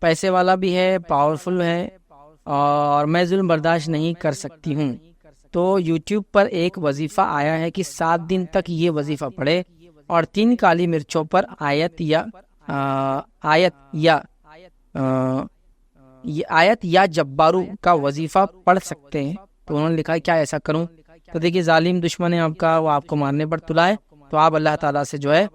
پیسے والا بھی ہے، پاورفل ہے، اور میں ظلم برداشت نہیں کر سکتی ہوں۔ تو یوٹیوب پر ایک وظیفہ آیا ہے کہ 7 دن تک یہ وظیفہ پڑھے اور 3 کالی مرچوں پر آیت یا جبارو کا وظیفہ پڑھ سکتے ہیں۔ تو انہوں نے لکھا ہے کیا ایسا کروں؟ تو دیکھیے ظالم دشمن ہے آپ کا، وہ آپ کو مارنے پر تلا ہے، تو آپ اللہ تعالیٰ سے جو ہے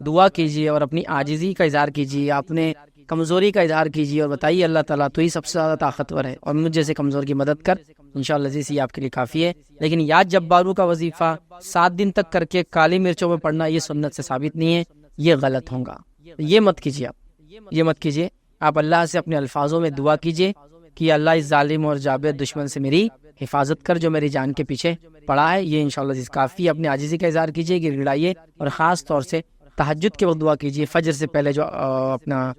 دعا کیجیے اور اپنی عاجزی کا اظہار کیجیے، اپنے کمزوری کا اظہار کیجیے اور بتائیے اللہ تعالیٰ تو ہی سب سے زیادہ طاقتور ہے اور مجھ جیسے کمزور کی مدد کر، انشاءاللہ عزیز یہ آپ کے لیے کافی ہے۔ لیکن یا جبارو کا وظیفہ 7 دن تک کر کے کالی مرچوں میں پڑھنا یہ سنت سے ثابت نہیں ہے، یہ غلط ہوگا، یہ مت کیجیے، یہ مت کیجیے۔ آپ اللہ سے اپنے الفاظوں میں دعا کیجیے کہ اللہ اس ظالم اور جابر دشمن سے میری حفاظت کر جو میری جان کے پیچھے پڑا ہے، یہ انشاءاللہ عزیز کافی ہے۔ اپنی عاجزی کا اظہار کیجیے، گر گڑائیے، اور خاص طور سے تہجد کے وقت دعا کیجیے، فجر سے پہلے جو اپنا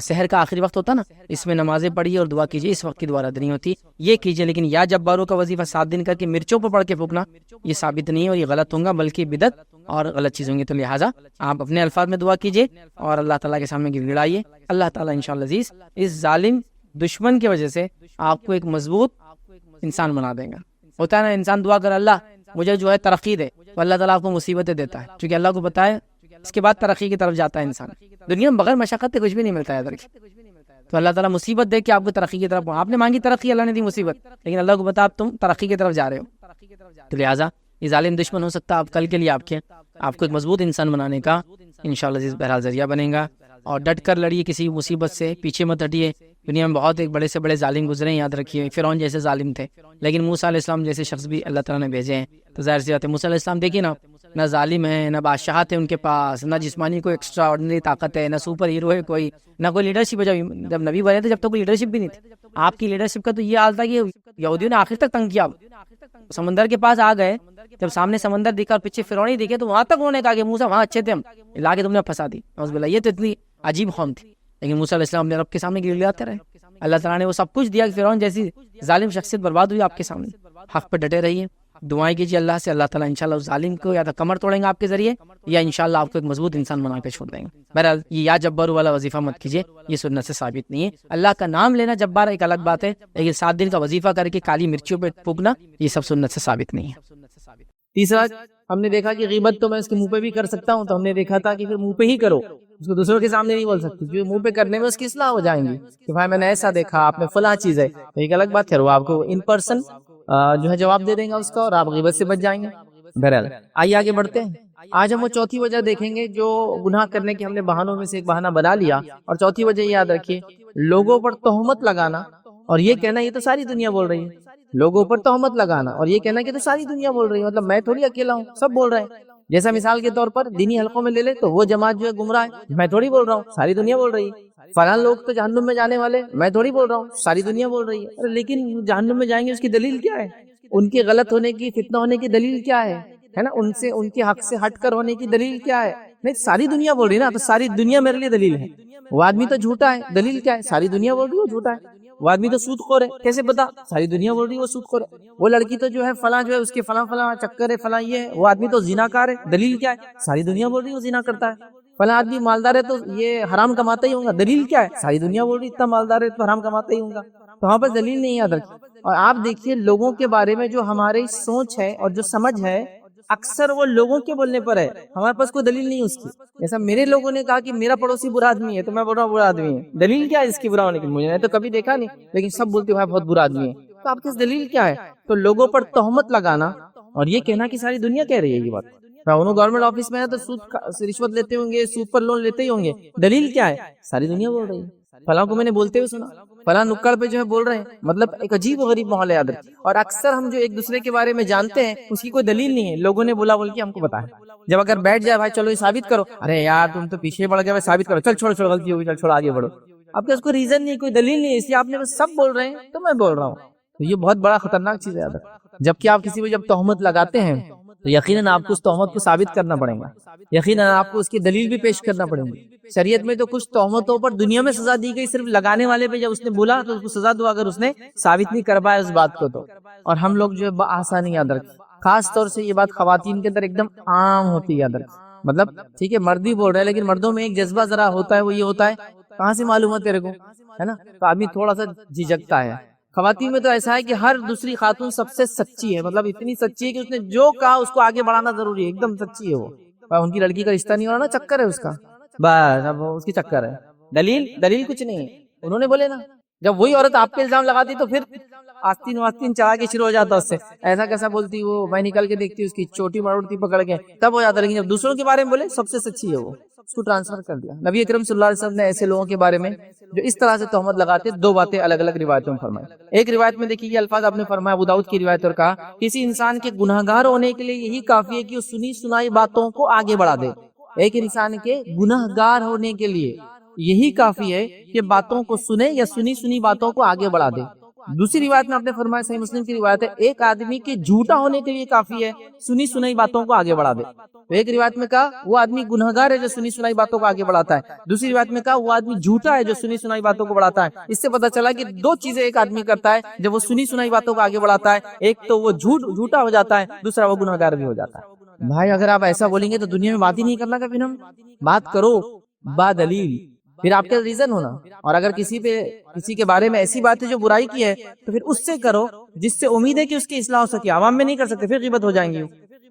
سحر کا آخری وقت ہوتا نا، اس میں نمازیں پڑھیے اور دعا کیجیے، اس وقت کی دعا رد نہیں ہوتی، یہ کیجیے۔ لیکن یا جباروں کا وظیفہ 7 دن کر کے مرچوں پر پڑھ کے پھونکنا یہ ثابت نہیں ہے اور یہ غلط ہوگا، بلکہ بدعت اور غلط چیز ہوں گی۔ تو لہٰذا آپ اپنے الفاظ میں دعا کیجیے اور اللہ تعالیٰ کے سامنے گر گڑائیے۔ اللہ تعالیٰ انشاءاللہ عزیز اس ظالم دشمن کی وجہ سے آپ کو ایک مضبوط انسان بنا دے گا۔ ہوتا ہے نا انسان دعا کر اللہ مجھے جو ہے ترقی دے، تو اللہ تعالیٰ آپ کو مصیبتیں دیتا ہے، چونکہ اللہ کو پتہ ہے اس کے بعد ترقی کی طرف جاتا ہے انسان۔ دنیا میں بغیر مشقت کے کچھ بھی نہیں ملتا ہے ادھر کی، تو اللہ تعالیٰ مصیبت دے کے آپ کو ترقی کی طرف، آپ نے مانگی ترقی، اللہ نے دی مصیبت، لیکن اللہ کو پتا آپ تم ترقی کی طرف جا رہے ہو۔ تو لہٰذا یہ ظالم دشمن ہو سکتا ہے آپ کل کے لیے آپ کو ایک مضبوط انسان بنانے کا انشاءاللہ عزیز بہرحال ذریعہ بنے گا۔ اور ڈٹ کر لڑیے کسی مصیبت سے، پیچھے مت ہٹیے۔ دنیا میں بہت ایک بڑے سے بڑے ظالم گزرے ہیں، یاد رکھیے، فرعون جیسے ظالم تھے، لیکن موسیٰ علیہ السلام جیسے شخص بھی اللہ تعالیٰ نے بھیجے ہیں۔ تو ظاہر سی بات ہے موسیٰ علیہ السلام دیکھیے نا، نہ ظالم ہے، نہ بادشاہت ہے ان کے پاس، نہ جسمانی کوئی ایکسٹرا آرڈنری طاقت ہے، نہ سپر ہیرو ہے کوئی، نہ کوئی لیڈرشپ ہے۔ جب نبی بنے تھے جب تک کوئی لیڈرشپ بھی نہیں تھی۔ آپ کی لیڈرشپ کا تو یہ حال تھا کہ یہودیوں نے آخر تک تنگ کیا، سمندر کے پاس آ گئے، جب سامنے سمندر دکھا اور پیچھے فرعون ہی دکھے تو وہاں تک انہوں نے کہا کہ موسیٰ وہاں اچھے تھے، ہم لا کے تم نے پھنسا دی، نعوذ باللہ۔ یہ تو اتنی عجیب قوم تھی، لیکن موسیٰ علیہ السلام نے رب کے سامنے گڑگڑاتے رہے، اللہ تعالیٰ نے وہ سب کچھ دیا کہ فرعون جیسی ظالم شخصیت برباد ہوئی آپ کے سامنے۔ حق پہ ڈٹے رہیے، دعائیں کیجیے اللہ سے، اللہ تعالیٰ انشاءاللہ اس ظالم کو یا تو کمر توڑیں گے آپ کے ذریعے، یا انشاءاللہ آپ کو ایک مضبوط انسان بنا کے چھوڑ دیں گے۔ بہرحال یہ یا جبار والا وظیفہ مت کیجیے، یہ سنت سے ثابت نہیں ہے۔ اللہ کا نام لینا جبار ایک الگ بات ہے، لیکن 7 دن کا وظیفہ کر کے کالی مرچیوں پہ پھونکنا یہ سب سنت سے ثابت نہیں ہے۔ تیسرا ہم نے دیکھا کہ غیبت تو میں اس کے منہ پہ بھی کر سکتا ہوں، تو ہم نے دیکھا تھا کہ پھر منہ پہ ہی کرو، اس کو دوسروں کے سامنے نہیں بول سکتی، کیونکہ منہ پہ کرنے میں اس کی اصلاح ہو جائیں گی کہ بھائی میں نے ایسا دیکھا، آپ نے فلاں چیز ہے، تو ایک الگ بات ہے، وہ آپ کو ان پرسن جو ہے جواب دے دیں گا اس کا، اور آپ غیبت سے بچ جائیں گے۔ بہرحال آئیے آگے بڑھتے ہیں۔ آج ہم وہ چوتھی وجہ دیکھیں گے جو گناہ کرنے کے ہم نے بہانوں میں سے ایک بہانہ بنا لیا، اور چوتھی وجہ یاد رکھیے، لوگوں پر تہمت لگانا اور یہ کہنا یہ تو ساری دنیا بول رہی ہے۔ لوگوں پر تہمت لگانا اور یہ کہنا کہ تو ساری دنیا بول رہی ہے، مطلب میں تھوڑی اکیلا ہوں، سب بول رہے ہیں۔ جیسا مثال کے طور پر دینی حلقوں میں لے لے تو وہ جماعت جو ہے گمراہ ہے، میں تھوڑی بول رہا ہوں، ساری دنیا بول رہی ہے۔ فلاں لوگ تو جہنم میں جانے والے، میں تھوڑی بول رہا ہوں، ساری دنیا بول رہی ہے۔ لیکن جہنم میں جائیں گے اس کی دلیل کیا ہے؟ ان کے غلط ہونے کی، فتنہ ہونے کی دلیل کیا ہے نا؟ ان کے حق سے ہٹ کر ہونے کی دلیل کیا ہے؟ نہیں، ساری دنیا بول رہی ہے نا، تو ساری دنیا میرے لیے دلیل ہے۔ وہ آدمی تو جھوٹا ہے، دلیل کیا ہے؟ ساری دنیا بول رہی ہے وہ جھوٹا ہے۔ وہ آدمی تو سود خور ہے، کیسے پتا؟ ساری دنیا بول رہی ہے وہ سود خور ہے۔ وہ لڑکی تو جو ہے فلاں جو ہے اس کے فلاں فلاں چکر ہے، فلاں یہ ہے۔ وہ آدمی تو زنا کار ہے، دلیل کیا ہے؟ ساری دنیا بول رہی ہے وہ زنا کرتا ہے۔ فلاں آدمی مالدار ہے تو یہ حرام کماتا ہی ہوگا، دلیل کیا ہے؟ ساری دنیا بول رہی ہے اتنا مالدار ہے تو حرام کماتا ہی ہوگا۔ تو وہاں پر دلیل نہیں یاد رکھی۔ اور آپ دیکھیے لوگوں کے بارے میں جو ہماری سوچ ہے اور جو سمجھ ہے، اکثر وہ لوگوں کے بولنے پر ہے، ہمارے پاس کوئی دلیل نہیں اس کی۔ جیسا میرے لوگوں نے کہا کہ میرا پڑوسی برا آدمی ہے تو میں بول رہا ہوں برا آدمی ہے، دلیل کیا ہے اس کی برا ہونے کی؟ مجھے نے تو کبھی دیکھا نہیں، لیکن سب بولتے ہیں بہت برا آدمی ہے، تو آپ کی دلیل کیا ہے؟ تو لوگوں پر تہمت لگانا اور یہ کہنا کہ ساری دنیا کہہ رہی ہے یہ بات۔ انہوں گورنمنٹ آفس میں ہے تو سود رشوت لیتے ہوں گے، سود پر لون لیتے ہی ہوں گے، دلیل کیا ہے؟ ساری دنیا بول رہی ہے۔ فلاں کو میں نے بولتے ہوئے سنا، فلاں نکڑ پہ جو ہے بول رہے ہیں، مطلب ایک عجیب و غریب ماحول ہے یاد رکھیں۔ اور اکثر ہم جو ایک دوسرے کے بارے میں جانتے ہیں اس کی کوئی دلیل نہیں ہے، لوگوں نے بولا بول کے ہم کو بتایا۔ جب اگر بیٹھ جائے بھائی چلو یہ ثابت کرو، ارے یار تم تو پیچھے بڑھ گئے، ثابت کرو، چل چھوڑ غلطی ہوگی، چل چھوڑ آگے بڑھو۔ آپ کے اس کو ریزن نہیں، کوئی دلیل نہیں، اس لیے آپ نے بس سب بول رہے ہیں تو میں بول رہا ہوں۔ تو یہ بہت بڑا خطرناک چیز ہے یاد رکھیں۔ جبکہ آپ کسی کو جب تہمت لگاتے ہیں تو یقیناً آپ کو اس تہمت کو ثابت کرنا پڑے گا، یقیناً آپ کو اس کی دلیل بھی پیش کرنا پڑے گی۔ شریعت میں تو کچھ تہمتوں پر دنیا میں سزا دی گئی، صرف لگانے والے پہ جب اس نے بولا تو اس کو سزا دو اگر اس نے ثابت نہیں کر پایا اس بات کو تو۔ اور ہم لوگ جو ہے بآسانی یاد رکھیں، خاص طور سے یہ بات خواتین کے اندر ایک دم عام ہوتی ہے یاد رکھیں۔ مطلب ٹھیک ہے مرد بھی بول رہے ہیں، لیکن مردوں میں ایک جذبہ ذرا ہوتا ہے، وہ یہ ہوتا ہے کہاں سے معلوم ہے تیرے کو، ہے نا؟ تو آدمی تھوڑا سا جھجکتا ہے۔ خواتین میں تو ایسا ہے کہ ہر دوسری خاتون سب سے سچی ہے، مطلب اتنی سچی ہے کہ اس نے جو کہا اس کو آگے بڑھانا ضروری ہے، ایک دم سچی ہے وہ۔ ان کی لڑکی کا رشتہ نہیں ہو رہا نا، چکر ہے اس کا، بس اب اس کی چکر ہے۔ دلیل کچھ نہیں ہے، انہوں نے بولے نا۔ جب وہی عورت آپ پہ الزام لگاتی تو پھر آستین واستین چڑھا کے شروع ہو جاتا اس سے، ایسا کیسا بولتی وہ، میں نکل کے دیکھتی اس کی چوٹی مروڑتی پکڑ کے، تب ہو جاتا۔ لیکن جب دوسروں کے بارے میں بولے سب سے سچی ہے وہ، اس کو ٹرانسفر کر دیا۔ نبی اکرم صلی اللہ علیہ وسلم نے ایسے لوگوں کے بارے میں جو اس طرح سے تہمت لگاتے، دو باتیں الگ الگ روایتوں میں فرمائی۔ ایک روایت میں دیکھیے یہ الفاظ آپ نے فرمایا، ابو داؤد کی روایت، اور کہا کسی انسان کے گناہگار ہونے کے لیے یہی کافی ہے کہ وہ سنی سنائی باتوں کو آگے بڑھا دے۔ ایک انسان کے گناہگار ہونے کے لیے یہی کافی ہے کہ باتوں کو سنے یا سنی سنی باتوں کو آگے بڑھا دے۔ دوسری روایت میں آپ نے فرمایا، صحیح مسلم کی روایت ہے، ایک آدمی کے جھوٹا ہونے کے لیے کافی ہے سنی سنائی باتوں کو آگے بڑھا دے۔ تو ایک روایت میں کہا وہ آدمی گنہگار ہے جو سنی سنائی باتوں کو آگے بڑھاتا ہے، دوسری روایت میں کہا وہ آدمی جھوٹا ہے جو سنی سنائی باتوں کو بڑھاتا ہے۔ اس سے پتہ چلا کہ دو چیزیں ایک آدمی کرتا ہے جب وہ سنی سنائی باتوں کو آگے بڑھاتا ہے، ایک تو وہ جھوٹا ہو جاتا ہے، دوسرا وہ گنہگار بھی ہو جاتا ہے۔ بھائی اگر آپ ایسا بولیں گے تو دنیا میں بات ہی نہیں کرنا کبھی، ہم بات کرو با دلیل، پھر آپ کا ریزن ہونا۔ اور اگر کسی کے بارے میں ایسی بات ہے جو برائی کی ہے تو پھر اس سے کرو جس سے امید ہے کہ اس کی اصلاح ہو سکے۔ عوام میں نہیں کر سکتے، پھر غیبت ہو جائیں گی۔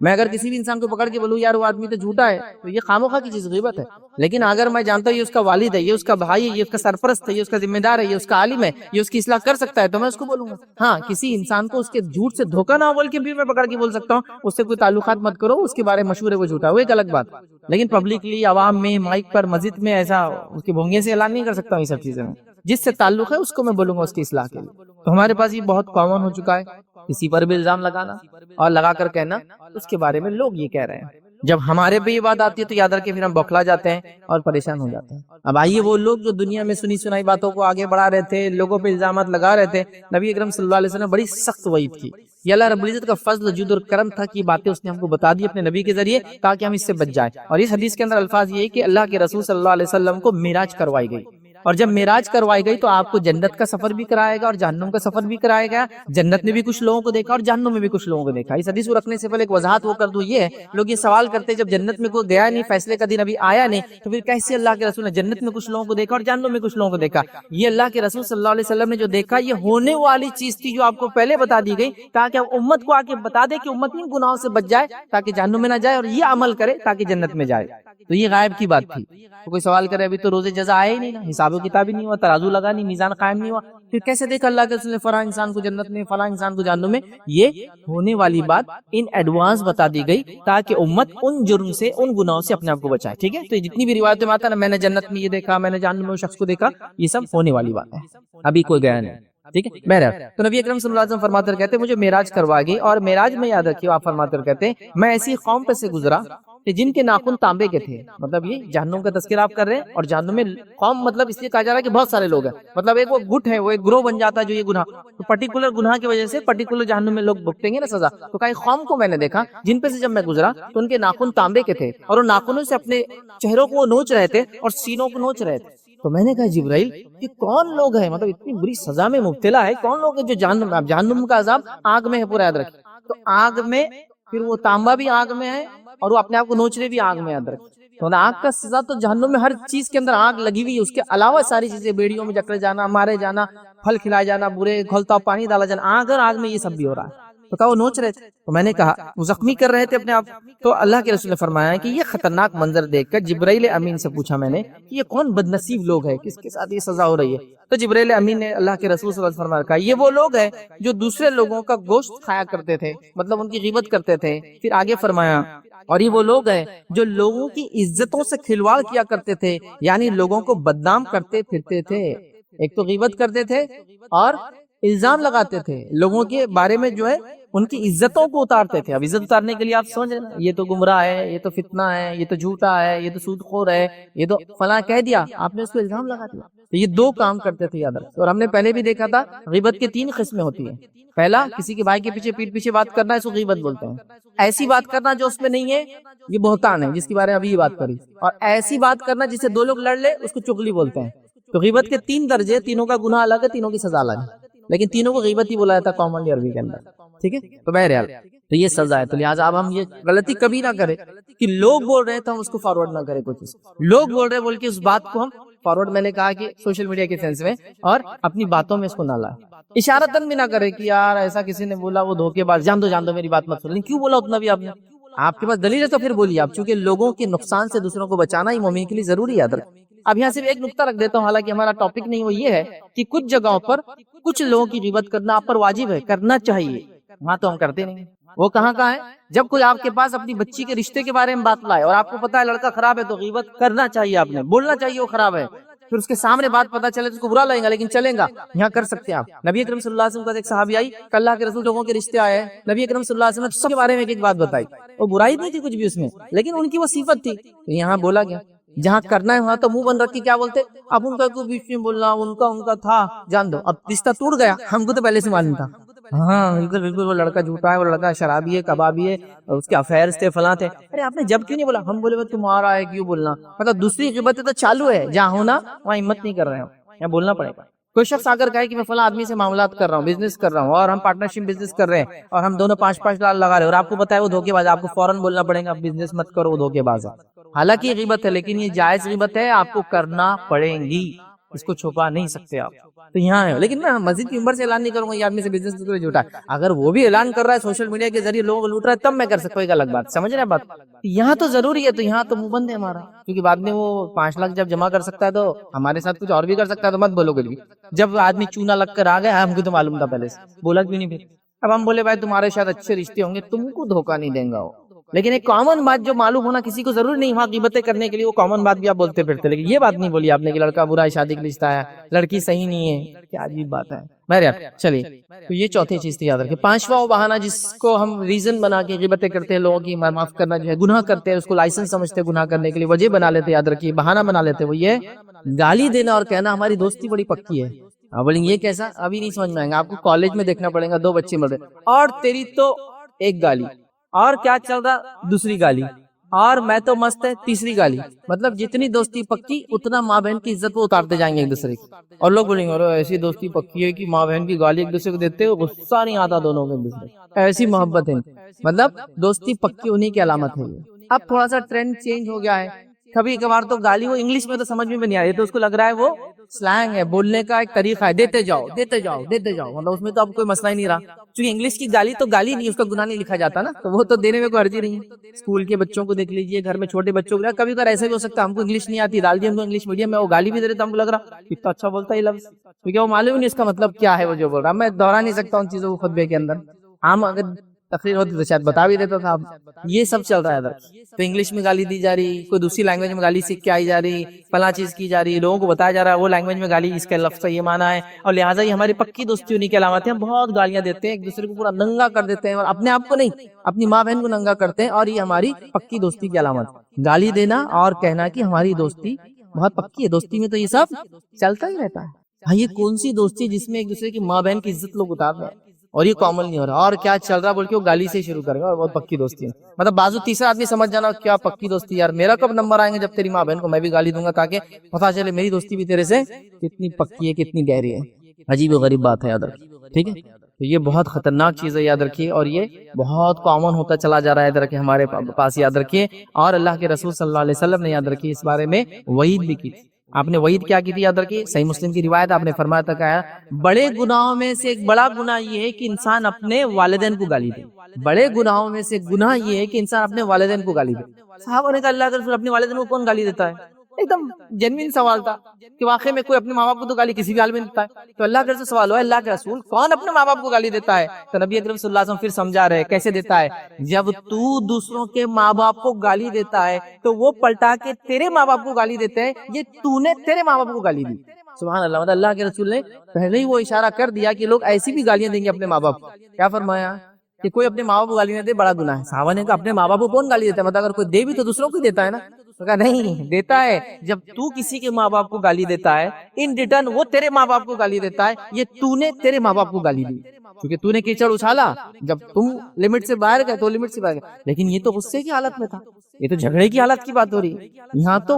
میں اگر کسی بھی انسان کو پکڑ کے بولوں یار وہ آدمی تو جھوٹا ہے تو یہ خاموخواہ کی چیز غیبت ہے۔ لیکن اگر میں جانتا ہوں یہ اس کا والد ہے، یہ اس کا بھائی ہے، یہ اس کا سرپرست ہے، یہ اس کا ذمہ دار ہے، یہ اس کا عالم ہے، یہ اس کی اصلاح کر سکتا ہے، تو میں اس کو بولوں گا۔ ہاں کسی انسان کو اس کے جھوٹ سے دھوکہ نہ بول کے بھی میں پکڑ کے بول سکتا ہوں اس سے کوئی تعلقات مت کرو، اس کے بارے میں مشہور ہے وہ جھوٹا، وہ ایک الگ بات۔ لیکن پبلکلی عوام میں مائک پر مسجد میں ایسا اس کے بھونگے سے اعلان نہیں کر سکتا ہوں یہ سب چیزیں میں۔ جس سے تعلق ہے اس کو میں بولوں گا اس کی اصلاح کے لیے۔ تو ہمارے پاس یہ بہت کامن ہو چکا ہے، کسی پر بھی الزام لگانا اور لگا کر کہنا اس کے بارے میں لوگ یہ کہہ رہے ہیں۔ جب ہمارے پہ یہ بات آتی ہے تو یاد رکھیں پھر ہم بوکھلا جاتے ہیں اور پریشان ہو جاتے ہیں۔ اب آئیے وہ لوگ جو دنیا میں سنی سنائی باتوں کو آگے بڑھا رہے تھے، لوگوں پہ الزامات لگا رہے تھے، نبی اکرم صلی اللہ علیہ وسلم نے بڑی سخت وعید کی۔ یہ اللہ رب العزت کا فضل جود اور کرم تھا کہ باتیں اس نے ہم کو بتا دی اپنے نبی کے ذریعے تاکہ ہم اس سے بچ جائیں۔ اور اس حدیث کے اندر الفاظ یہ ہے کہ اللہ کے رسول صلی اللہ علیہ وسلم کو معراج کروائی گئی، اور جب معراج کروائی گئی تو آپ کو جنت کا سفر بھی کرائے گا اور جہنم کا سفر بھی کرائے گا۔ جنت میں بھی کچھ لوگوں کو دیکھا اور جہنم میں بھی کچھ لوگوں کو دیکھا۔ اس حدیث کو رکھنے سے پہلے ایک وضاحت وہ کر دوں، یہ ہے لوگ یہ سوال کرتے جب جنت میں کوئی گیا نہیں، فیصلے کا دن ابھی آیا نہیں، تو پھر کیسے اللہ کے رسول نے جنت میں کچھ لوگوں کو دیکھا اور جہنم میں کچھ لوگوں کو دیکھا؟ یہ اللہ کے رسول صلی اللہ علیہ وسلم نے جو دیکھا یہ ہونے والی چیز تھی جو آپ کو پہلے بتا دی گئی تاکہ آپ امت کو آگے بتا دے کہ امت ان گناہوں سے بچ جائے تاکہ جہنم میں نہ جائے، اور یہ عمل کرے تاکہ جنت میں جائے۔ تو یہ غائب کی بات تھی۔ تو کوئی سوال کرے ابھی تو روزے جزا آئے ہی نہیں نا، حساب و کتاب ہی نہیں ہوا، ترازو لگا نہیں، میزان قائم نہیں ہوا، پھر کیسے دیکھا اللہ کے رسول نے فلاں انسان کو جنت میں فلاں انسان کو جہنم میں؟ یہ ہونے والی بات ان ایڈوانس بتا دی گئی تاکہ امت ان جرم سے ان گناہوں سے اپنے آپ کو بچائے۔ ٹھیک ہے، تو جتنی بھی روایتیں میں آتا ہے نا، میں نے جنت میں یہ دیکھا، میں نے جہنم میں اس شخص کو دیکھا، یہ سب ہونے والی بات ہے، ابھی کوئی گیا نہیں۔ ٹھیک ہے بہرحال، تو نبی اکرم صلی اللہ علیہ وسلم فرماتے ہوئے کہتے ہیں مجھے معراج کروا گئی، اور معراج میں یاد رکھیے آپ فرماتے ہوئے کہتے ہیں میں ایسی قوم پہ سے گزرا کہ جن کے ناخن تانبے کے تھے۔ مطلب یہ جہنم کا تذکرہ آپ کر رہے ہیں، اور جہنم میں قوم مطلب اس لیے کہا جا رہا ہے کہ بہت سارے لوگ ہیں، مطلب ایک وہ گٹ ہے، وہ ایک گروہ بن جاتا ہے جو یہ گناہ، تو پرٹیکولر گناہ کی وجہ سے پرٹیکولر جہنم میں لوگ بھگتیں گے نا سزا۔ تو کئی قوم کو میں نے دیکھا جن پہ سے جب میں گزرا تو ان کے ناخن تانبے کے تھے، اور ان ناخنوں سے اپنے چہروں کو وہ نوچ رہے تھے اور سینوں کو نوچ رہے تھے۔ تو میں نے کہا جبرائیل یہ کون لوگ ہیں، مطلب اتنی بری سزا میں مبتلا ہے، کون لوگ ہیں جو جہنم کا عذاب آگ میں ہے، پورا یاد رکھیں۔ تو آگ میں پھر وہ تانبا بھی آگ میں ہے اور وہ اپنے آپ کو نوچ رہے بھی آگ میں، یاد رکھیں۔ تو آگ کا سزا تو جہنم میں ہر چیز کے اندر آگ لگی ہوئی ہے، اس کے علاوہ ساری چیزیں، بیڑیوں میں جکڑے جانا، مارے جانا، پھل کھلائے جانا، برے کھولتا پانی ڈالا جانا، آگ میں یہ سب بھی ہو رہا ہے۔ تو کہا وہ نوچ رہے تھے، تو میں نے کہا وہ زخمی کر رہے تھے اپنے آپ۔ تو اللہ کے رسول نے فرمایا کہ یہ خطرناک منظر دیکھ کر جبرائیل امین سے پوچھا میں نے کہ یہ کون بد نصیب لوگ ہیں، کس کے ساتھ یہ سزا ہو رہی ہے؟ تو جبرائیل امین نے اللہ کے رسول صلی اللہ علیہ وسلم فرمایا یہ وہ لوگ ہیں جو دوسرے لوگوں کا گوشت کھایا کرتے تھے، مطلب ان کی غیبت کرتے تھے۔ پھر آگے فرمایا اور یہ وہ لوگ ہیں جو لوگوں کی عزتوں سے کھلواڑ کیا کرتے تھے، یعنی لوگوں کو بدنام کرتے پھرتے تھے۔ ایک تو غیبت کرتے تھے اور الزام لگاتے تھے لوگوں کے بارے میں، جو ہے ان کی عزتوں کو اتارتے تھے۔ اب عزت اتارنے کے لیے آپ سمجھ رہے ہیں، یہ تو گمراہ ہے، یہ تو فتنہ ہے، یہ تو جھوٹا ہے، یہ تو سود خور ہے، یہ تو فلاں کہہ دیا، آپ نے اس کو الزام لگا دیا۔ تو یہ دو کام کرتے تھے یاد رکھیں۔ اور ہم نے پہلے بھی دیکھا تھا غیبت کی 3 قسمیں ہوتی ہیں۔ پہلا کسی کے بھائی کے پیچھے پیٹ پیچھے بات کرنا، اس کو غیبت بولتے ہیں۔ ایسی بات کرنا جو اس میں نہیں ہے یہ بہتان ہے، جس کے بارے میں ابھی یہ بات کری۔ اور ایسی بات کرنا جس سے 2 لوگ لڑ لے اس کو چغلی بولتے ہیں۔ تو غیبت کے 3 درجے، تینوں کا گناہ الگ ہے، تینوں کی سزا الگ ہے، لیکن تینوں کو غیبت ہی بولا جاتا ہے کامنلی عربی کے اندر۔ ٹھیک ہے، تو بہرحال تو یہ سزا ہے۔ تو لہٰذا اب ہم یہ غلطی کبھی نہ کریں کہ لوگ بول رہے ہیں تو ہم اس کو فارورڈ نہ کریں، کوئی چیز لوگ بول رہے ہیں بول کے اس بات کو ہم فارورڈ میں نے کہا کہ سوشل میڈیا کے سینس میں، اور اپنی باتوں میں اس کو نہ لائے، اشارتاً بھی نہ کرے کہ یار ایسا کسی نے بولا وہ دھوکے باز، جان دو میری بات مت سنو، کیوں بولا اتنا بھی آپ نے؟ آپ کے پاس دلیل ہے تو پھر بولیے آپ، چونکہ لوگوں کے نقصان سے دوسروں کو بچانا ہی مومن کے لیے ضروری ہے۔ اب یہاں صرف ایک نقطہ رکھ دیتا ہوں، حالانکہ ہمارا ٹاپک نہیں، وہ یہ ہے کہ کچھ جگہوں پر کچھ لوگوں کی غیبت کرنا آپ پر واجب ہے، کرنا چاہیے، وہاں تو ہم کرتے نہیں۔ وہ کہاں ہے؟ جب کوئی آپ کے پاس اپنی بچی کے رشتے کے بارے میں بات لائے اور آپ کو پتا ہے لڑکا خراب ہے، تو غیبت کرنا چاہیے، آپ نے بولنا چاہیے وہ خراب ہے، پھر اس کے سامنے بات پتا چلے تو اس کو برا لگے گا، لیکن چلے گا، یہاں کر سکتے ہیں آپ۔ نبی اکرم صلی اللہ علیہ وسلم کا ایک صحابی آئی کہ اللہ کے رسول لوگوں کے رشتے آئے ہیں، نبی اکرم صلی اللہ علیہ وسلم نے سب کے بارے میں ایک بات بتائی، وہ برائی نہیں تھی کچھ بھی اس میں، لیکن ان کی وہ صفت تھی، یہاں بولا گیا جہاں کرنا ہے وہاں تو منہ بند رکھ کے کیا بولتے، اب ان کا کوئی بیچ میں بولنا، ان کا تھا، جان دو، اب رشتہ ٹوٹ گیا، ہم کو تو پہلے سے معلوم تھا، ہاں بالکل وہ لڑکا جھوٹا ہے، وہ لڑکا شرابی ہے، کبابی ہے، اس کے افیئرز تھے، فلاں تھے، ارے آپ نے جب کیوں نہیں بولا؟ ہم بولے تمہارا ہے کیوں بولنا، مطلب دوسری غیبت تو چالو ہے، جہاں ہونا وہاں ہمت نہیں کر رہے ہیں، یہاں بولنا پڑے گا۔ کوئی شخص اگر کہے کہ میں فلاں آدمی سے معاملات کر رہا ہوں، بزنس کر رہا ہوں، اور ہم پارٹنرشپ بزنس کر رہے ہیں، اور ہم دونوں 5-5 لاکھ لگا رہے ہیں، اور آپ کو پتا ہے وہ دھوکے باز، آپ کو فوراً بولنا پڑے گا بزنس مت کرو، وہ دھوکے باز ہے، حالانکہ یہ غیبت ہے، لیکن یہ جائز غیبت ہے، آپ کو کرنا پڑے گی، اس کو چھپا نہیں سکتے آپ، تو یہاں ہے۔ لیکن میں مسجد کی ممبر سے اعلان نہیں کروں گا یہ آدمی سے بزنس کرے جھوٹا ہے، اگر وہ بھی اعلان کر رہا ہے سوشل میڈیا کے ذریعے لوگوں کو لوٹ رہا ہے، تب میں کر سکتا ہوں، ایک الگ بات، سمجھ رہے ہیں بات؟ یہاں تو ضروری ہے، تو یہاں تو منہ بند ہے ہمارا، کیونکہ بعد میں وہ 5 لاکھ جب جمع کر سکتا ہے تو ہمارے ساتھ کچھ اور بھی کر سکتا ہے، تو مت بولو کچھ بھی۔ جب آدمی چونا لگ کر آ گیا، ہم کو تو معلوم تھا پہلے سے، بولا کیوں نہیں پھر؟ اب ہم بولے بھائی تمہارے شاید اچھے رشتے ہوں گے، تم کو دھوکہ نہیں دیں گا وہ، لیکن ایک کامن بات جو معلوم ہونا کسی کو ضروری نہیں، وہاں غیبتیں کرنے کے لیے وہ کامن بات بھی آپ بولتے پھرتے، لیکن یہ بات نہیں بولی آپ نے کہ لڑکا برا ہے، شادی کے رشتہ ہے، لڑکی صحیح نہیں ہے، کیا عجیب بات ہے۔ بہرحال چلیے، تو یہ چوتھی چیز تھی یاد رکھیں۔ 5واں وہ بہانہ جس کو ہم ریزن بنا کے غیبتیں کرتے ہیں، لوگوں کی معاف کرنا جو ہے گناہ کرتے ہیں، اس کو لائسنس سمجھتے ہیں گناہ کرنے کے لیے، وجہ بنا لیتے، یاد رکھیے بہانہ بنا لیتے، وہ یہ گالی دینا اور کہنا ہماری دوستی بڑی پکی ہے۔ آپ بولیں گے یہ کیسا؟ ابھی نہیں سمجھ میں آئے گا، آپ کو کالج میں دیکھنا پڑے گا، 2 بچے مل رہے اور تیری تو ایک گالی، اور کیا چل رہا دوسری گالی، اور میں تو مست ہے تیسری گالی، مطلب جتنی دوستی پکی اتنا ماں بہن کی عزت وہ اتارتے جائیں گے ایک دوسرے کی، اور لوگ بولیں گے ارے ایسی دوستی پکی ہے کہ ماں بہن کی گالی ایک دوسرے کو دیتے ہو، غصہ نہیں آتا دونوں کو ایک دوسرے، ایسی محبت ہے، مطلب دوستی پکی انہی کی علامت ہے۔ اب تھوڑا سا ٹرینڈ چینج ہو گیا ہے، کبھی کبھار تو گالی وہ انگلش میں تو سمجھ میں نہیں آ رہی، تو اس کو لگ رہا ہے وہ سلینگ ہے، بولنے کا ایک طریقہ ہے، دیتے جاؤ دیتے جاؤ دیتے جاؤ، مطلب اس میں تو اب کوئی مسئلہ ہی نہیں رہا، کیونکہ انگلش کی گالی تو گالی نہیں، اس کا گناہ نہیں لکھا جاتا نا، تو وہ تو دینے میں کوئی حرج نہیں ہے۔ اسکول کے بچوں کو دیکھ لیجئے، گھر میں چھوٹے بچوں کو، کبھی کبھار ایسا بھی ہو سکتا ہے ہم کو انگلش نہیں آتی، ڈال دی ہم کو انگلش میڈیم میں، وہ گالی بھی دے رہے تو ہم کو لگ رہا کتنا اچھا بولتا ہے یہ لفظ، کیونکہ وہ معلوم نہیں اس کا مطلب کیا ہے، وہ جو بول رہا میں دہرا نہیں سکتا ان چیزوں کو خطبے کے اندر، عام اگر تقریر ہوتی تو شاید بتا بھی دیتا تھا۔ یہ سب چل رہا ہے ادھر، تو انگلش میں گالی دی جا رہی، کوئی دوسری لینگویج میں گالی سیکھ کے آئی جا رہی، فلاں چیز کی جا رہی، لوگوں کو بتایا جا رہا ہے وہ لینگویج میں گالی اس کا لفظ کا یہ معنی ہے، اور لہٰذا یہ ہماری پکی دوستی انہی کی علامت ہے، ہم بہت گالیاں دیتے ہیں ایک دوسرے کو، پورا ننگا کر دیتے ہیں، اور اپنے آپ کو نہیں اپنی ماں بہن کو ننگا کرتے ہیں، اور یہ ہماری پکی دوستی کی علامت، گالی دینا اور کہنا کہ ہماری دوستی بہت پکی ہے۔ دوستی میں تو یہ سب چلتا ہی رہتا ہے، ہاں یہ کون سی دوستی جس میں ایک دوسرے کی ماں بہن کی عزت لوگ اتار رہے ہیں، اور یہ کامن نہیں ہو رہا، اور کیا چل رہا بول کے وہ گالی سے شروع کرے گا، اور بہت پکی دوستی ہے، مطلب بازو تیسرا آدمی سمجھ جانا کیا پکی دوستی یار، میرا کب نمبر آئیں گے جب تیری ماں بہن کو میں بھی گالی دوں گا، تاکہ پتا چلے میری دوستی بھی تیرے سے کتنی پکی ہے کتنی گہری ہے۔ عجیب و غریب بات ہے، یاد رکھیے، ٹھیک ہے، تو یہ بہت خطرناک چیز ہے، یاد رکھیے، اور یہ بہت کامن ہوتا چلا جا رہا ہے، یاد رکھیے ہمارے پاس، یاد رکھیے، اور اللہ کے رسول صلی اللہ علیہ وسلم نے یاد رکھیے اس بارے میں وعید بھی کی تھی۔ آپ نے وعید کیا کی تھی یاد رکھیے، صحیح مسلم کی روایت، آپ نے فرمایا تھا کہ بڑے گناہوں میں سے ایک بڑا گناہ یہ ہے کہ انسان اپنے والدین کو گالی دے، بڑے گناہوں میں سے گناہ یہ ہے کہ انسان اپنے والدین کو گالی دے۔ صحابہ نے کہا اللہ کے رسول اپنے والدین کو کون گالی دیتا ہے؟ ایک دم جینوین سوال تھا کہ واقعی میں کوئی اپنے ماں باپ کو تو گالی کسی بھی حال میں دیتا ہے، تو اللہ کے رسول سوال ہوا اللہ کے رسول کون اپنے ماں باپ کو گالی دیتا ہے؟ تو نبی اکرم صلی اللہ علیہ وسلم پھر سمجھا رہے کیسے دیتا ہے، جب تو دوسروں کے ماں باپ کو گالی دیتا ہے تو وہ پلٹا کے تیرے ماں باپ کو گالی دیتے ہیں، یہ تو نے تیرے ماں باپ کو گالی دی۔ سبحان اللہ، مطلب اللہ کے رسول نے پہلے ہی وہ اشارہ کر دیا کہ لوگ ایسی بھی گالیاں دیں گے اپنے ماں باپ کو۔ کیا فرمایا کہ کوئی اپنے ماں باپ کو گالی نہ دے، بڑا گناہ ہے۔ صحابہ نے کہا اپنے ماں باپ کو کون گالی دیتا ہے؟ مطلب اگر کوئی دے بھی تو دوسروں کو دیتا ہے نا، تو کہا نہیں دیتا ہے، جب تو کسی کے ماں باپ کو گالی دیتا ہے ان ریٹرن وہ تیرے ماں باپ کو گالی دیتا ہے، یہ تو نے تیرے ماں باپ کو گالی دی، کیونکہ تو نے کیچڑ اچھالا، جب تم لمٹ سے باہر گئے تو لمٹ سے باہر گئے، لیکن یہ تو غصے کی حالت میں تھا، یہ تو جھگڑے کی حالت کی بات ہو رہی ہے، یہاں تو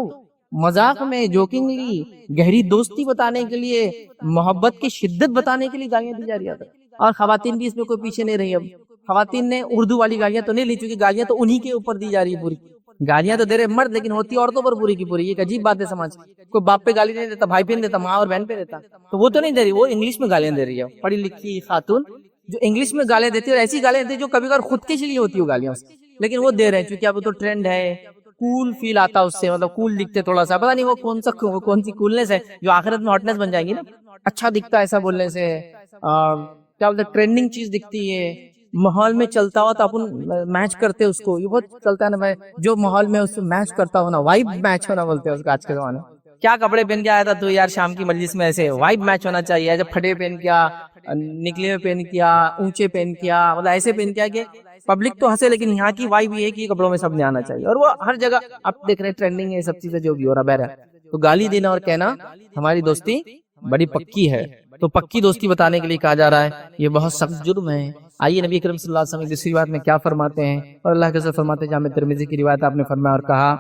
مذاق میں جوکنگلی گہری دوستی بتانے کے لیے، محبت کی شدت بتانے کے لیے گالیاں دی جا رہی ہے، اور خواتین بھی اس میں کوئی پیچھے نہیں رہی۔ اب خواتین نے اردو والی گالیاں تو نہیں لی، چونکہ گالیاں تو انہی کے اوپر دی جا رہی ہے پوری، گالیاں تو دے رہے مرد لیکن ہوتی عورتوں پر پوری کی پوری. یہ ایک عجیب بات ہے سماج کی. کوئی باپ پہ گالی نہیں دیتا, بھائی پہ نہیں دیتا, ماں اور بہن پہ دیتا, تو وہ تو نہیں دے رہی, وہ انگلش میں گالیاں دے رہی ہے. پڑھی لکھی خاتون جو انگلش میں گالیاں دیتی ہے, اور ایسی گالیاں دیتی ہے جو کبھی کبھار خود کے لیے ہوتی ہے گالیاں, لیکن وہ دے رہے ہیں چونکہ اب تو ٹرینڈ ہے, کول فیل آتا اس سے, مطلب کول دکھتے تھوڑا سا, پتا نہیں وہ کون سی کولنس ہے جو آخرت میں ہاٹنس بن جائے گی نا. اچھا دکھتا ہے ایسا بولنے سے, کیا بولتے ٹرینڈنگ چیز دکھتی ہے, ماحول میں چلتا ہوا تو اپن میچ کرتے اس کو. یہ بہت چلتا ہے نا بھائی, جو ماحول میں اس سے میچ کرتا ہونا, وائب میچ ہونا بولتے ہیں اس کا آج کے زمانے. کیا کپڑے پہن کے آیا تھا تو یار شام کی مجلس میں, ایسے وائب میچ ہونا چاہیے. جب پھٹے پہن کیا, نکلے ہوئے پہن کیا, اونچے پہن کیا, مطلب ایسے پہن کیا کہ پبلک تو ہنسے, لیکن یہاں کی وائب یہ ہے کہ کپڑوں میں سب نے آنا چاہیے. اور وہ ہر جگہ آپ دیکھ رہے ہیں ٹرینڈنگ ہے, سب چیزیں جو بھی ہو رہا بہرحال. تو گالی دینا اور کہنا ہماری دوستی بڑی پکی ہے. تو پکی دوستی بتانے کے لیے کہا جا رہا ہے یہ بہت سخت جرم ہے. آئیے نبی کریم صلی اللہ علیہ وسلم دوسری بات میں کیا فرماتے ہیں, اور اللہ کے رسول فرماتے ہیں, جامع ترمذی کی روایت آپ نے فرمایا اور کہا,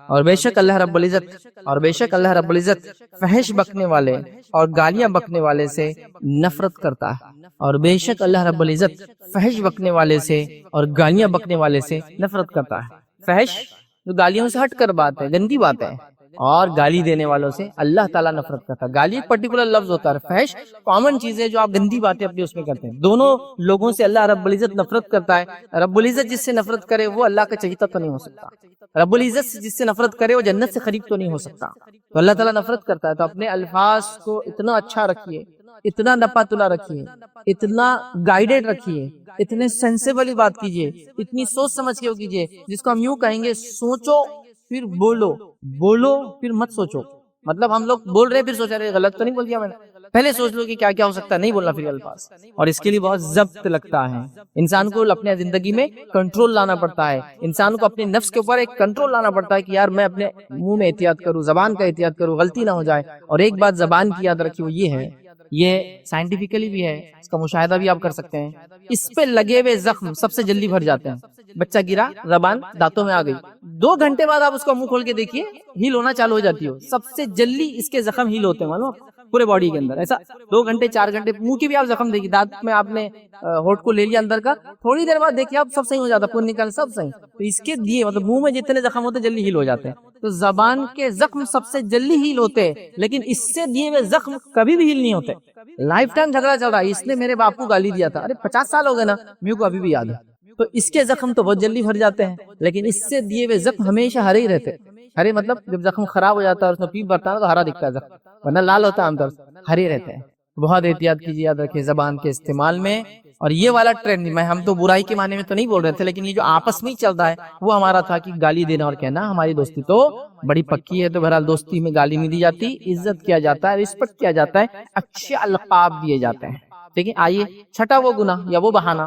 اور بے شک اللہ رب العزت فحش بکنے والے اور گالیاں بکنے والے سے نفرت کرتا ہے. اور بے شک اللہ رب العزت فحش بکنے والے سے اور گالیاں بکنے والے سے نفرت کرتا ہے. فحش جو گالیوں سے ہٹ کر بات ہے, گندی بات ہے, اور گالی دینے والوں سے اللہ تعالیٰ نفرت کرتا ہے. گالی ایک پرٹیکولر لفظ ہوتا ہے, فحش کامن چیز ہے جو آپ گندی باتیں اپنی اس میں کرتے ہیں. دونوں لوگوں سے اللہ رب العزت نفرت کرتا ہے. رب العزت جس سے نفرت کرے وہ اللہ کا چہیتا تو نہیں ہو سکتا. رب العزت جس سے نفرت کرے وہ جنت سے قریب تو نہیں ہو سکتا. تو اللہ تعالیٰ نفرت کرتا ہے. تو اپنے الفاظ کو اتنا اچھا رکھیے, اتنا نپا تلا رکھیے, اتنا گائیڈڈ رکھیے, اتنے سینسیبلی بات کیجیے, اتنی سوچ سمجھ کے وہ کیجیے, جس کو ہم یوں کہیں گے سوچو پھر بولو, بولو پھر مت سوچو. مطلب ہم لوگ بول رہے ہیں پھر سوچ رہے غلط تو نہیں بول دیا میں نے, پہلے سوچ لو کہ کیا کیا ہو سکتا ہے, نہیں بولنا پھر الفاظ. اور اس کے لیے بہت ضبط لگتا ہے. انسان کو اپنے زندگی میں کنٹرول لانا پڑتا ہے. انسان کو اپنے نفس کے اوپر ایک کنٹرول لانا پڑتا ہے کہ یار میں اپنے منہ میں احتیاط کروں, زبان کا احتیاط کروں, غلطی نہ ہو جائے. اور ایک بات زبان کی یاد رکھیے, وہ یہ ہے, یہ سائنٹیفکلی بھی ہے, اس کا مشاہدہ بھی آپ کر سکتے ہیں, اس پہ لگے ہوئے زخم سب سے جلدی بھر جاتے ہیں. بچہ گرا, زبان دانتوں میں آ گئی, 2 گھنٹے بعد آپ اس کا منہ کھول کے دیکھیے ہیل ہونا چالو ہو جاتی ہو. سب سے جلدی اس کے زخم ہیل ہوتے ہیں معلوم پورے باڈی کے اندر. ایسا 2 گھنٹے 4 گھنٹے منہ کی بھی آپ زخم دیکھیے, دانت میں آپ نے ہونٹ کو لے لیا اندر کا, تھوڑی دیر بعد دیکھیے آپ سب صحیح ہو جاتا, خون نکل سب صحیح. تو اس کے دیے مطلب منہ میں جتنے زخم ہوتے جلدی ہیل ہو جاتے ہیں. تو زبان کے زخم سب سے جلدی ہیل ہوتے, لیکن اس سے دیے ہوئے زخم کبھی بھی ہیل نہیں ہوتے. لائف ٹائم جھگڑا چل رہا ہے, اس نے میرے باپ کو گالی دیا تھا, ارے 50 سال ہو گئے نا, میرے کو ابھی بھی یاد ہے. تو اس کے زخم تو بہت جلدی بھر جاتے ہیں, لیکن اس سے دیے ہوئے زخم ہمیشہ ہرے ہی رہتے. ہرے مطلب جب زخم خراب ہو جاتا ہے اور اس میں پیپ بھرتا ہے تو ہرا دکھتا ہے زخم, ورنہ لال ہوتا ہے عام طور سے, ہرے رہتے ہیں. بہت احتیاط کیجیے, یاد رکھیے زبان کے استعمال میں. اور یہ والا ٹرینڈ میں ہم تو برائی کے معنی میں تو نہیں بول رہے تھے, لیکن یہ جو آپس میں ہی چل رہا ہے وہ ہمارا تھا کہ گالی دینا اور کہنا. ہماری دوستی تو بڑی پکی ہے, تو بہرحال دوستی میں گالی نہیں دی جاتی, عزت کیا جاتا ہے, رسپیکٹ کیا جاتا ہے, اچھے القاب دیے جاتے ہیں. ٹھیک ہے, آئیے چھٹا وہ گناہ یا وہ بہانہ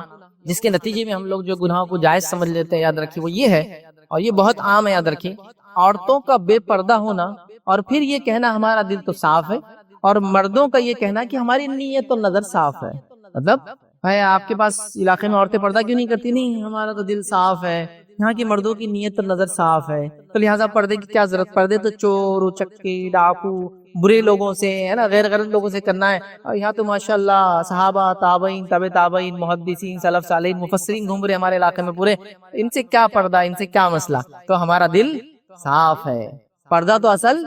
جس کے نتیجے میں ہم لوگ جو گناہوں کو جائز سمجھ لیتے ہیں, یاد رکھیے وہ یہ ہے, اور یہ بہت عام ہے, یاد رکھیے, عورتوں کا بے پردہ ہونا, اور پھر یہ کہنا ہمارا دل تو صاف ہے, اور مردوں کا یہ کہنا کہ ہماری نیت و نظر صاف ہے. مطلب بھائی آپ کے پاس علاقے میں عورتیں پردہ کیوں نہیں کرتی, نہیں ہمارا تو دل صاف ہے, یہاں کی مردوں کی نیت و نظر صاف ہے, تو لہٰذا پردے کی کیا ضرورت, پردے تو چور چکے ڈاکو برے لوگوں سے ہے نا, غیر غلط لوگوں سے کرنا ہے. اور یہاں تو ماشاءاللہ صحابہ تابعین طب تابعین محدثین سلف صالحین مفسرین گھوم رہے ہمارے علاقے میں پورے, ان سے کیا پردہ, ان سے کیا مسئلہ, تو ہمارا دل صاف ہے. پردہ تو اصل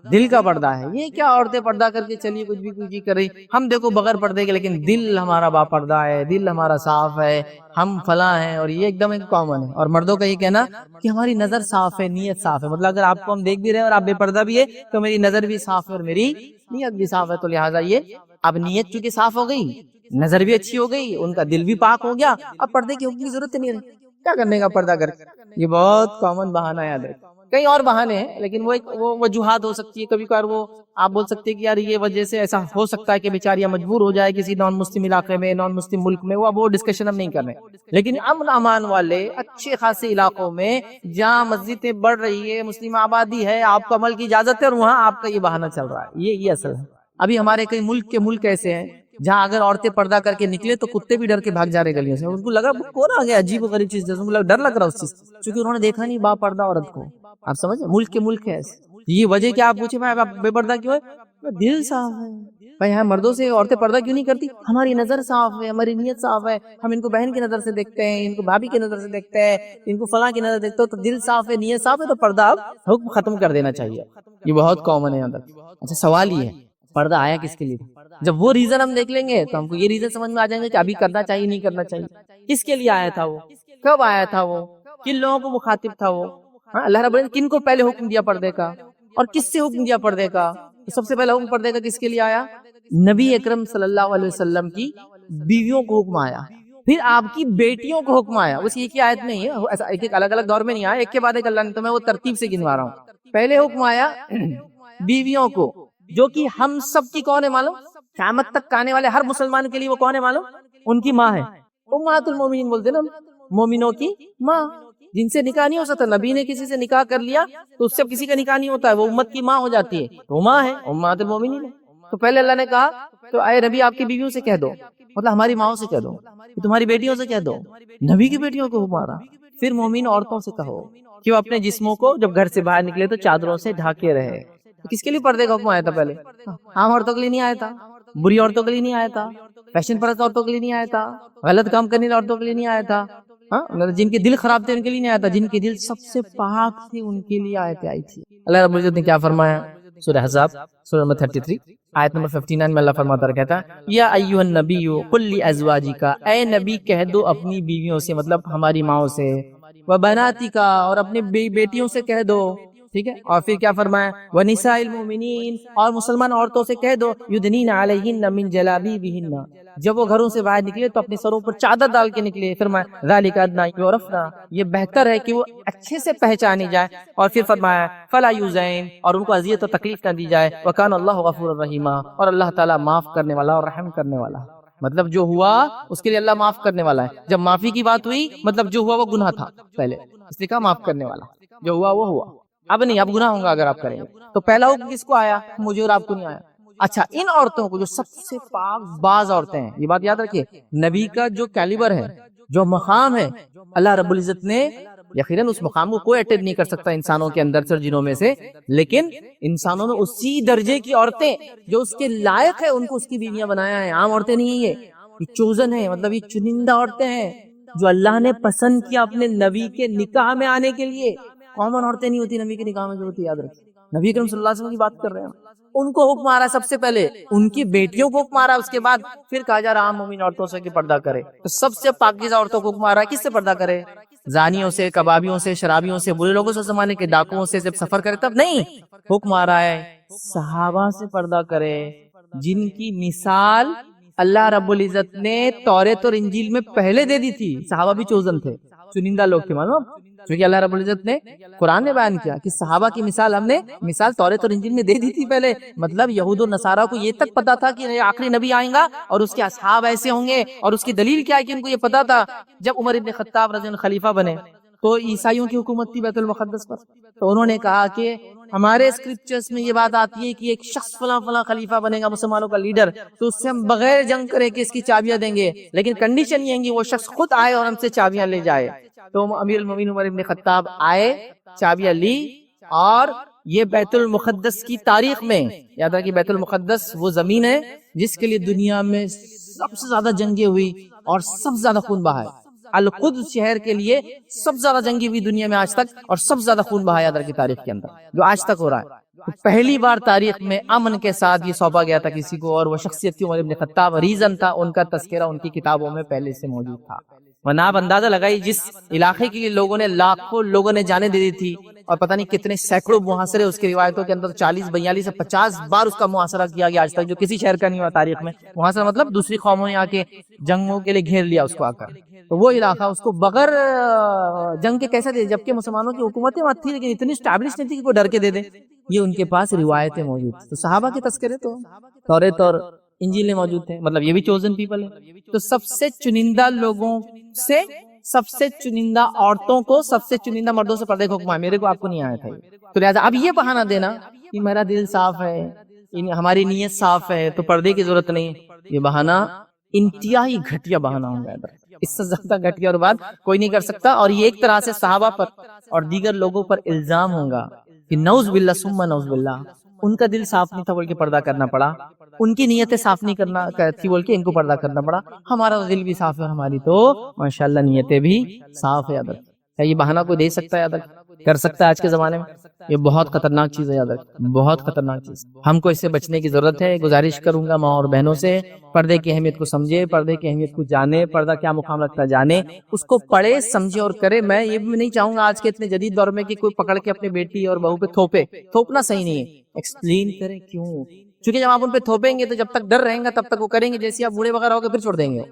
دل کا پردہ ہے. یہ کیا عورتیں پردہ کر کے چلیے کچھ بھی کر رہی, ہم دیکھو بغیر پردے کے, لیکن دل ہمارا با پردہ ہے, دل ہمارا صاف ہے, ہم فلاں ہیں. اور یہ ایک دم ایک کامن ہے. اور مردوں کا یہ کہنا کہ ہماری نظر صاف ہے, نیت صاف ہے, مطلب اگر آپ کو ہم دیکھ بھی رہے ہیں اور آپ بے پردہ بھی ہے تو میری نظر بھی صاف ہے اور میری نیت بھی صاف ہے. تو لہٰذا یہ اب نیت چونکہ صاف ہو گئی, نظر بھی اچھی ہو گئی, ان کا دل بھی پاک ہو گیا, اب پردے کی حکم کی ضرورت نہیں رہی, کیا کرنے کا پردہ کر. یہ بہت کامن بہانہ ہے, یاد رکھیں. کئی اور بہانے ہیں, لیکن وہ وجوہات ہو سکتی ہے. کبھی کبھار وہ آپ بول سکتے ہیں کہ یار یہ وجہ سے ایسا ہو سکتا ہے کہ بیچاریاں مجبور ہو جائے کسی نان مسلم علاقے میں, نان مسلم ملک میں, وہ ڈسکشن ہم نہیں کر رہے. لیکن امن امان والے اچھے خاصے علاقوں میں جہاں مسجدیں بڑھ رہی ہے, مسلم آبادی ہے, آپ کو عمل کی اجازت ہے, اور وہاں آپ کا یہ بہانہ چل رہا ہے. یہ اصل ہے. ابھی ہمارے کئی ملک ایسے ہیں جہاں اگر عورتیں پردہ کر کے نکلے تو کتے بھی ڈر کے بھاگ جا رہے گلیوں سے. ان کو لگا کون آ گیا عجیب و غریب چیز, ان کو ڈر لگ رہا اس چیز, کیونکہ انہوں نے دیکھا نہیں با پردہ عورت کو. آپ سمجھ, ملک ہے ایسے. یہ وجہ کیا آپ پوچھے بھائی آپ بے پردہ کیوں ہے, دل صاف ہے بھائی، ہاں مردوں سے عورتیں پردہ کیوں نہیں کرتی؟ ہماری نظر صاف ہے، ہماری نیت صاف ہے، ہم ان کو بہن کی نظر سے دیکھتے ہیں، ان کو بھابھی کی نظر سے دیکھتے ہیں، ان کو فلاں کی نظر دیکھتے ہو، تو دل صاف ہے، نیت صاف ہے، تو پردہ اب حکم ختم کر دینا چاہیے. یہ بہت کامن ہے یہاں تک. اچھا سوال یہ ہے پردہ آیا کس کے لیے؟ جب وہ ریزن ہم دیکھ لیں گے تو ہم کو یہ ریزن سمجھ میں آ جائیں گے کہ ابھی کرنا چاہیے نہیں کرنا چاہیے. کس کے لیے آیا تھا وہ؟ کب آیا تھا وہ؟ کن لوگوں کو مخاطب تھا وہ؟ ہاں اللہ رب العالمین کن کو پہلے حکم دیا پردے کا اور کس سے حکم دیا پردے کا؟ تو سب سے پہلا حکم پردے کا کس کے لیے آیا؟ نبی اکرم صلی اللہ علیہ وسلم کی بیویوں کو حکم آیا، پھر آپ کی بیٹیوں کو حکم آیا. اس ایک ہی آیت میں ہی ہے، ایسا ایک الگ الگ دور میں نہیں آیا، ایک کے بعد ایک اللہ نے، تو میں وہ ترتیب سے گنوا رہا ہوں. پہلے حکم آیا بیویوں کو، جو کہ ہم سب کی کون ہے معلوم؟ قیامت تک آنے والے ہر مسلمان کے لیے وہ کون ہے معلوم؟ ان کی ماں ہے. امہات المومنین بولتے نا، مومنوں کی ماں، جن سے نکاح نہیں ہو سکتا. نبی نے کسی سے نکاح کر لیا تو اس سے کسی کا نکاح نہیں ہوتا ہے، وہ امت کی ماں ہو جاتی ہے، وہ ماں ہے، امہات المومنین ہے. تو پہلے اللہ نے کہا تو اے نبی آپ کی بیویوں سے کہہ دو، مطلب ہماری ماؤں سے کہہ دو، تمہاری بیٹیوں سے کہہ دو. نبی کی بیٹیوں کو مارا. پھر مومن عورتوں سے کہو کہ وہ اپنے جسموں کو جب گھر سے باہر نکلے تو چادروں سے ڈھانکے رہے. تو کس کے لیے پردے کا حکم آیا تھا پہلے؟ عام عورتوں کے لیے نہیں آیا تھا، بری عورتوں کے لیے نہیں آیا تھا، فیشن پرست عورتوں کے لیے نہیں آیا تھا، غلط کام کرنے والے عورتوں کے لیے نہیں آیا تھا، ہاں جن کے دل خراب تھے ان کے لیے نہیں آیا تھا، جن کے دل سب سے پاک تھے ان کے لیے آیتیں آئی تھی. اللہ رب العزت نے کیا فرمایا؟ سورہ احزاب سورہ نمبر 33 آیت نمبر 59 میں اللہ فرماتا کہتا ہے یا ایھا النبی قل لازواجک، اے نبی کہہ دو اپنی بیویوں سے، مطلب ہماری ماؤں سے، وبناتک اور اپنے بیٹیوں سے کہہ دو. ٹھیک ہے، اور پھر کیا فرمایا؟ وَنِسَاءِ الْمُؤْمِنِينَ اور مسلمان عورتوں سے کہہ دو یدنین علیہن من جلابیبہن، جب وہ گھروں سے باہر نکلے تو اپنے سروں پر چادر ڈال کے نکلے. فرمایا ذالک ادنی یعرفن، یہ بہتر ہے کہ وہ اچھے سے پہچانی جائے. اور پھر فرمایا فلا یؤذین اور ان کو اذیت و تکلیف نہ دی جائے. وکان اللہ غفور رحیم اور اللہ تعالیٰ معاف کرنے والا اور رحم کرنے والا. مطلب جو ہوا اس کے لیے اللہ معاف کرنے والا ہے. جب معافی کی بات ہوئی مطلب جو ہوا وہ گناہ تھا پہلے، اس لیے کہا معاف کرنے والا. جو ہوا وہ ہوا، اب نہیں، اب گناہ ہوگا اگر آپ کریں گے. تو پہلا حکم کس کو آیا؟ مجھے اور آپ کو نہیں آیا. اچھا ان عورتوں کو جو سب سے پاک باز عورتیں ہیں، یہ بات یاد رکھیے، نبی کا جو کیلیبر ہے، جو مقام ہے، اللہ رب العزت نے یقیناً اس مقام کو کوئی اٹیب نہیں کر سکتا انسانوں کے اندر سے، جنوں میں سے، لیکن انسانوں نے اسی درجے کی عورتیں جو اس کے لائق ہے ان کو اس کی بیویاں بنایا ہے. عام عورتیں نہیں ہیں، یہ چوزن ہے، مطلب یہ چنندہ عورتیں ہیں جو اللہ نے پسند کیا اپنے نبی کے نکاح میں آنے کے لیے. کامن عورتیں نہیں ہوتی نبی کے نکاح میں جو ہوتی، یاد رکھیں. نبی کریم صلی اللہ علیہ وسلم کی بات کر رہے ہیں، ان کو حکم آ رہا ہے سب سے پہلے، ان کی بیٹیوں کو حکم آ رہا ہے، اس کے بعد پھر کہا جا رہا عام مومن عورتوں سے کہ پردہ کرے. تو سب سے پاکیزہ عورتوں کو حکم آ رہا ہے کس سے پردہ کرے؟ زانیوں سے، کبابیوں سے، شرابیوں سے، برے لوگوں سے، زمانے کے ڈاکوؤں سے. جب سفر کرے تب نہیں، حکم آ رہا ہے صحابہ سے پردہ کرے، جن کی مثال اللہ رب العزت نے توریت اور انجیل میں پہلے دے دی تھی. صحابہ بھی چوزن تھے، چنندہ لوگ تھے معلوم، کیونکہ اللہ رب العزت نے قرآن میں بیان کیا کہ صحابہ کی مثال ہم نے مثال توریت اور انجیل میں دے دی تھی پہلے. مطلب یہود و نصارہ کو یہ تک پتا تھا کہ آخری نبی آئیں گا اور اس کے اصحاب ایسے ہوں گے، اور اس کی دلیل کیا ہے کہ ان کو یہ پتا تھا. جب عمر ابن خطاب رضی اللہ عنہ خلیفہ بنے تو عیسائیوں کی حکومت تھی بیت المقدس پر، تو انہوں نے کہا کہ ہمارے اسکرپچرز میں یہ بات آتی ہے کہ ایک شخص فلاں فلاں خلیفہ بنے گا مسلمانوں کا لیڈر، تو اس سے ہم بغیر جنگ کرے کہ اس کی چابیاں دیں گے، لیکن کنڈیشن یہ ہے کہ وہ شخص خود آئے اور ہم سے چابیاں لے جائے. تو امیر المومنین عمر ابن خطاب آئے، چابیاں لی، اور یہ بیت المقدس کی تاریخ میں یاد رکھیے، بیت المقدس وہ زمین ہے جس کے لیے دنیا میں سب سے زیادہ جنگیں ہوئی اور سب سے زیادہ خون بہا ہے. القدس شہر کے لیے سب سے زیادہ جنگیں ہوئی دنیا میں آج تک، اور سب سے زیادہ خون بہا یاد رکھیے تاریخ کے اندر جو آج تک ہو رہا ہے. پہلی بار تاریخ میں امن کے ساتھ یہ سونپا گیا تھا کسی کو، اور وہ شخصیت تھی عمر ابن خطاب. ریزن تھا ان کا تذکرہ ان کی کتابوں میں پہلے سے موجود تھا. ورنہ آپ اندازہ لگائی جس علاقے کے لوگوں نے لاکھوں لوگوں نے جانے دے دی تھی، اور پتہ نہیں کتنے سینکڑوں محاصرے اس کی روایتوں کے اندر 40 42 سے 50 بار اس کا محاصرہ کیا گیا آج تک، جو کسی شہر کا نہیں ہوا تاریخ میں. محاصرہ مطلب دوسری قوموں نے آ کے جنگوں کے لیے گھیر لیا اس کو آ کر. تو وہ علاقہ اس کو بغیر جنگ کے کیسے دے، جبکہ مسلمانوں کی حکومتیں وہاں تھی لیکن اتنی اسٹیبلش نہیں تھی کہ کوئی ڈر کے دے دے. یہ ان کے پاس روایتیں موجود تھیں. تو صحابہ کے تذکرے تو توریت اور انجیل میں موجود تھے، مطلب یہ بھی چوزن پیپل ہے. تو سب سے چنندہ لوگوں سے، سب سے چنندہ عورتوں کو سب سے چنندہ مردوں سے پردے کا حکم ہے. میرے کو آپ کو نہیں آیا تھا. تو لہٰذا اب یہ بہانہ دینا کہ میرا دل صاف ہے، ہماری نیت صاف ہے تو پردے کی ضرورت نہیں، یہ بہانہ انتہائی گھٹیا بہانہ ہوگا. اس سے زیادہ گھٹیا اور بات کوئی نہیں کر سکتا. اور یہ ایک طرح سے صحابہ پر اور دیگر لوگوں پر الزام ہوگا کہ نعوذ باللہ ثم نعوذ باللہ ان کا دل صاف نہیں تھا بول کے پردہ کرنا پڑا، ان کی نیتیں صاف نہیں کرنا تھی بول کے ان کو پردہ کرنا پڑا. ہمارا دل بھی صاف ہے اور ہماری تو ماشاءاللہ نیتیں بھی صاف ہے. یاد رکھ، کیا یہ بہانہ کوئی دے سکتا ہے؟ یاد رکھ، کر سکتا ہے آج کے زمانے میں؟ یہ بہت خطرناک چیز ہے. یاد رکھ، بہت خطرناک چیز. ہم کو اس سے بچنے کی ضرورت ہے. گزارش کروں گا ماں اور بہنوں سے، پردے کی اہمیت کو سمجھے، پردے کی اہمیت کو جانے، پردہ کیا مقام رکھتا ہے جانے، اس کو پڑھے سمجھے اور کرے. میں یہ بھی نہیں چاہوں گا آج کے اتنے جدید دور میں کہ کوئی پکڑ کے اپنی بیٹی اور بہو پہ تھوپے. تھوپنا صحیح نہیں ہے. ایکسپلین کریں کیوں، چونکہ جب آپ ان پہ تھوپیں گے تو جب تک ڈر رہیں گا تب تک وہ کریں گے، جیسے آپ بوڑھے وغیرہ ہو کے پھر چھوڑ دیں گے.